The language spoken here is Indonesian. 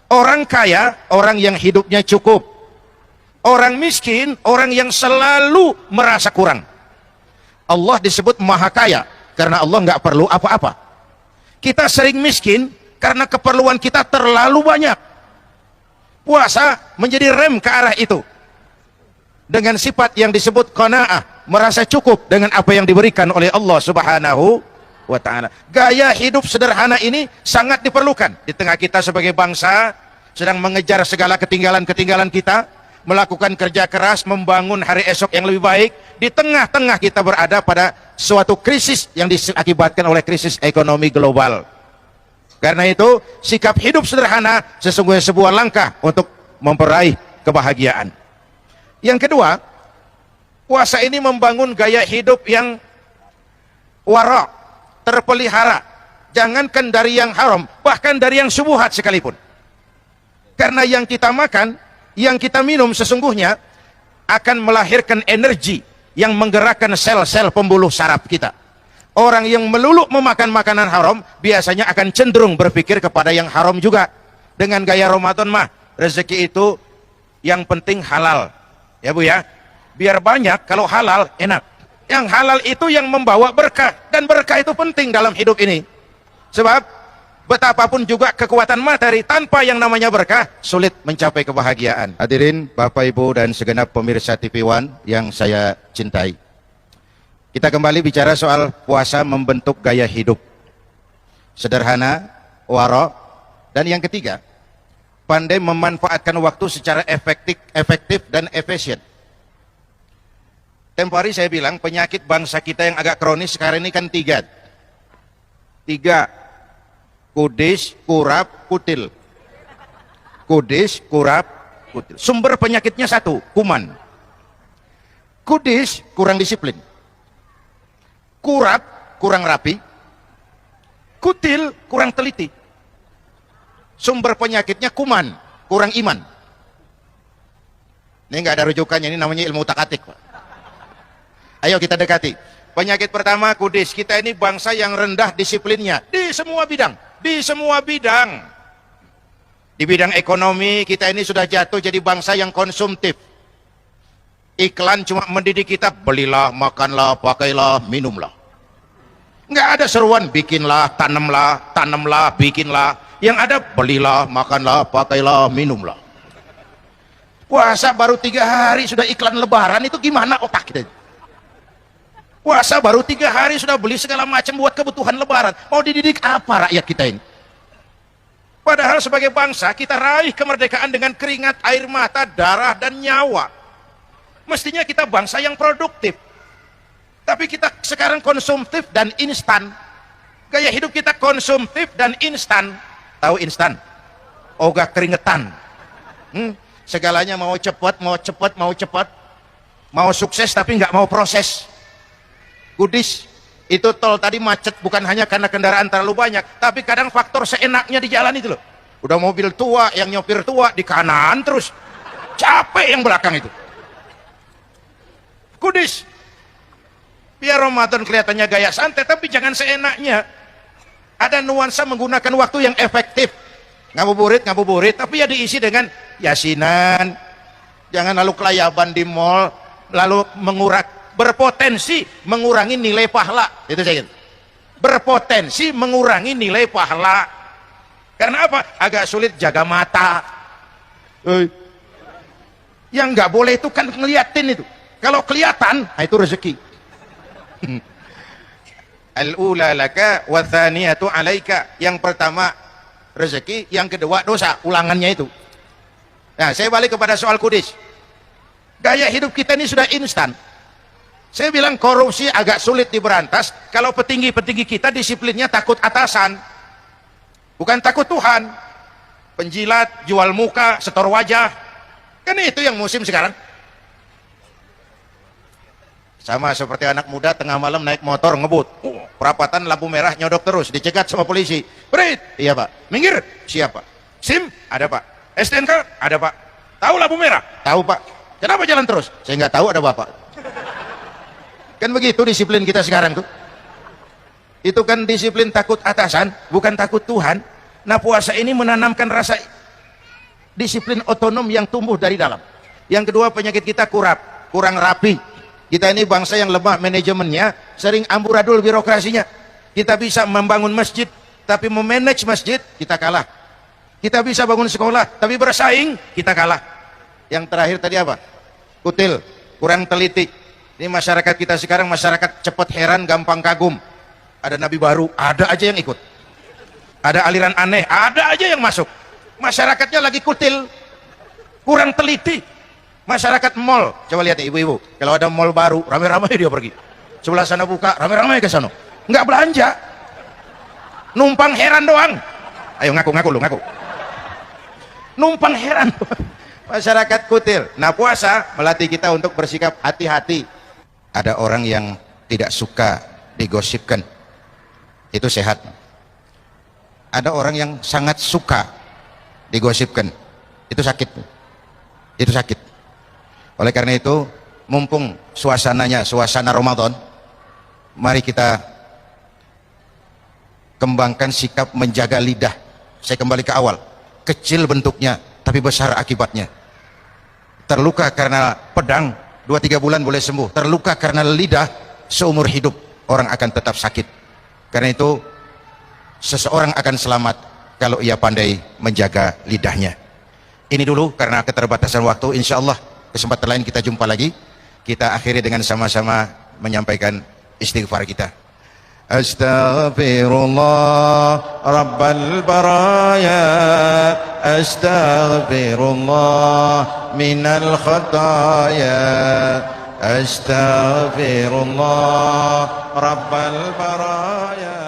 Orang kaya, orang yang hidupnya cukup. Orang miskin, orang yang selalu merasa kurang. Allah disebut maha kaya karena Allah nggak perlu apa-apa. Kita sering miskin karena keperluan kita terlalu banyak. Puasa menjadi rem ke arah itu. Dengan sifat yang disebut qanaah, merasa cukup dengan apa yang diberikan oleh Allah Subhanahu wa ta'ala. Gaya hidup sederhana ini sangat diperlukan di tengah kita sebagai bangsa sedang mengejar segala ketinggalan-ketinggalan kita, melakukan kerja keras membangun hari esok yang lebih baik. Di tengah-tengah kita berada pada suatu krisis yang diakibatkan oleh krisis ekonomi global. Karena itu sikap hidup sederhana sesungguhnya sebuah langkah untuk memperaih kebahagiaan. Yang kedua, puasa ini membangun gaya hidup yang wara, terpelihara. Jangankan dari yang haram, bahkan dari yang syubhat sekalipun. Karena yang kita makan, yang kita minum sesungguhnya akan melahirkan energi yang menggerakkan sel-sel pembuluh saraf kita. Orang yang melulu memakan makanan haram biasanya akan cenderung berpikir kepada yang haram juga. Dengan gaya Ramadan mah, rezeki itu yang penting halal. Ya Bu ya, biar banyak, kalau halal enak. Yang halal itu yang membawa berkah, dan berkah itu penting dalam hidup ini. Sebab betapapun juga kekuatan materi tanpa yang namanya berkah sulit mencapai kebahagiaan. Hadirin Bapak Ibu dan segenap pemirsa TV One yang saya cintai, kita kembali bicara soal puasa membentuk gaya hidup sederhana, wara, dan yang ketiga, pandai memanfaatkan waktu secara efektif dan efisien. Tempo hari saya bilang penyakit bangsa kita yang agak kronis sekarang ini kan tiga. Kudis, kurap, kutil. Kudis, kurap, kutil. Sumber penyakitnya satu, kuman. Kudis, kurang disiplin. Kurap, kurang rapi. Kutil, kurang teliti. Sumber penyakitnya kuman, kurang iman. Ini nggak ada rujukannya, ini namanya ilmu utak-atik, Pak. Ayo kita dekati. Penyakit pertama, kudis. Kita ini bangsa yang rendah disiplinnya di semua bidang. Di semua bidang. Di bidang ekonomi kita ini sudah jatuh jadi bangsa yang konsumtif. Iklan cuma mendidik kita, belilah, makanlah, pakailah, minumlah. Nggak ada seruan, bikinlah, tanamlah, bikinlah. Yang ada, belilah, makanlah, pakailah, minumlah. Puasa baru 3 hari sudah iklan lebaran, itu gimana otak kita? Puasa baru 3 hari sudah beli segala macam buat kebutuhan lebaran. Mau dididik apa rakyat kita ini? Padahal sebagai bangsa kita raih kemerdekaan dengan keringat, air mata, darah, dan nyawa. Mestinya kita bangsa yang produktif. Tapi kita sekarang konsumtif dan instan. Gaya hidup kita konsumtif dan instan. Tahu instan? Ogah keringetan. Segalanya mau cepat, mau cepat, mau cepat. Mau sukses tapi nggak mau proses. Kudis, itu tol tadi macet bukan hanya karena kendaraan terlalu banyak, tapi kadang faktor seenaknya di jalan itu loh. Udah mobil tua, yang nyopir tua di kanan terus. Capek yang belakang itu. Kudis. Biar Ramadan kelihatannya gaya santai, tapi jangan seenaknya. Ada nuansa menggunakan waktu yang efektif. Ngabuburit, tapi ya diisi dengan yasinan. Jangan lalu kelayaban di mall, lalu berpotensi mengurangi nilai pahala. Itu saya kira. Berpotensi mengurangi nilai pahala. Karena apa? Agak sulit jaga mata. Yang nggak boleh itu kan ngeliatin itu. Kalau kelihatan, itu rezeki. Al-ula laka wa thaniyatu alaika. Yang pertama rezeki, yang kedua dosa, ulangannya itu. Nah, saya balik kepada soal kudis. Gaya hidup kita ini sudah instan. Saya bilang korupsi agak sulit diberantas kalau petinggi-petinggi kita disiplinnya takut atasan, bukan takut Tuhan. Penjilat, jual muka, setor wajah, kan itu yang musim sekarang. Sama seperti anak muda tengah malam naik motor ngebut, perapatan lampu merah nyodok terus, dicegat sama polisi. Berit, iya Pak. Minggir, siapa? SIM, ada Pak. STNK, ada Pak. Tahu lampu merah? Tahu Pak. Kenapa jalan terus? Saya nggak tahu, ada Bapak. Kan begitu disiplin kita sekarang tuh. Itu kan disiplin takut atasan, bukan takut Tuhan. Nah, puasa ini menanamkan rasa disiplin otonom yang tumbuh dari dalam. Yang kedua, penyakit kita kurang rapi. Kita ini bangsa yang lemah manajemennya, sering amburadul birokrasinya. Kita bisa membangun masjid, tapi memanage masjid kita kalah. Kita bisa bangun sekolah, tapi bersaing kita kalah. Yang terakhir tadi apa? Kutil, kurang teliti. Ini masyarakat kita sekarang masyarakat cepat heran, gampang kagum. Ada nabi baru, ada aja yang ikut. Ada aliran aneh, ada aja yang masuk. Masyarakatnya lagi kutil, kurang teliti. Masyarakat mall, coba lihat ibu-ibu, kalau ada mall baru, ramai-ramai dia pergi. Sebelah sana buka, ramai-ramai ke sana. Nggak belanja, numpang heran doang. Ayo ngaku lu, ngaku. Numpang heran. Masyarakat kutil. Nah, puasa melatih kita untuk bersikap hati-hati. Ada orang yang tidak suka digosipkan, itu sehat. Ada orang yang sangat suka digosipkan, itu sakit. Itu sakit. Oleh karena itu, mumpung suasananya suasana Ramadan, mari kita kembangkan sikap menjaga lidah. Saya kembali ke awal, kecil bentuknya tapi besar akibatnya. Terluka karena pedang 2-3 bulan boleh sembuh, terluka karena lidah seumur hidup orang akan tetap sakit. Karena itu seseorang akan selamat kalau ia pandai menjaga lidahnya. Ini dulu karena keterbatasan waktu. Insya Allah kesempatan lain kita jumpa lagi. Kita akhiri dengan sama-sama menyampaikan istighfar kita. Astaghfirullah Rabbal baraya, astaghfirullah minal khataya, astaghfirullah Rabbal baraya.